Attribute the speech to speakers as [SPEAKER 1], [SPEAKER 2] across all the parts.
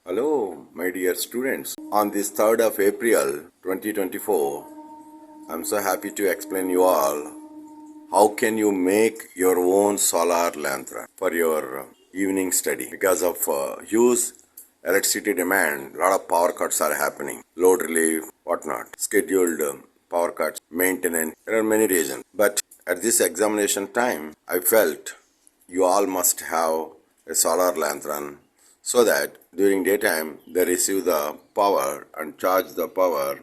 [SPEAKER 1] Hello, my dear students. On this 3rd of April 2024, I'm so happy to explain you all how can you make your own solar lantern for your evening study. Because of huge electricity demand, a lot of power cuts are happening. Load relief, whatnot, scheduled power cuts, maintenance. There are many reasons. But at this examination time, I felt you all must have a solar lantern so that during daytime they receive the power and charge the power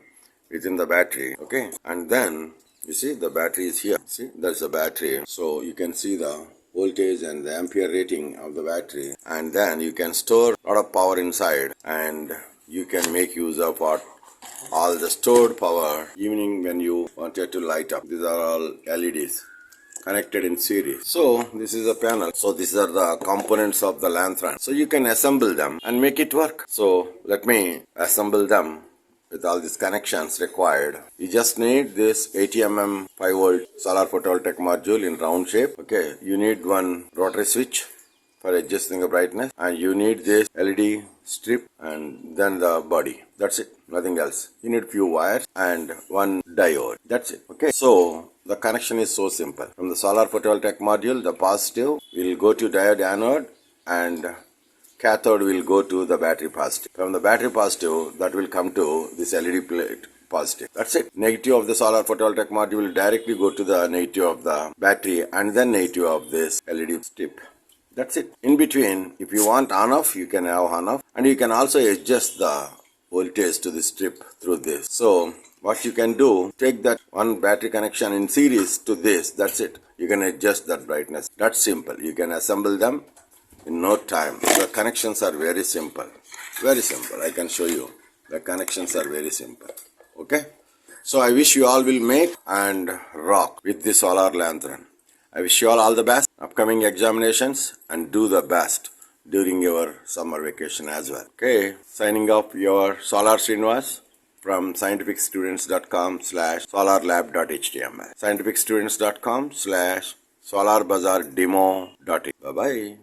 [SPEAKER 1] within the battery. Okay, and then you see the battery is here. See, there's a battery, so you can see the voltage and the ampere rating of the battery, and then you can store a lot of power inside, and you can make use of what all the stored power evening when you wanted to light up. These are all LEDs connected in series. So this is a panel. So these are the components of the lantern. So you can assemble them and make it work. So let me assemble them with all these connections required. You just need this 80 mm 5 volt solar photovoltaic module in round shape. Okay, you need one rotary switch for adjusting the brightness, and you need this LED strip and then the body. That's it, nothing else. You need few wires and one diode. That's it. Okay, so the connection is so simple. From the solar photovoltaic module, the positive will go to diode anode and cathode will go to the battery positive. From the battery positive, that will come to this LED plate positive. That's it. Negative of the solar photovoltaic module will directly go to the negative of the battery and then negative of this LED strip. That's it. In between, if you want on-off, you can have on-off, and you can also adjust the voltage to the strip through this. So what you can do, take that one battery connection in series to this. That's it. You can adjust that brightness. That's simple. You can assemble them in no time. The connections are very simple. Very simple. I can show you. The connections are very simple. Okay? So I wish you all will make and rock with this solar lantern. I wish you all the best, upcoming examinations, and do the best during your summer vacation as well. Okay, signing off, your Solar Srinivas from scientificstudents.com/solarlab.html, scientificstudents.com/solarbazardemo.in. Bye-bye.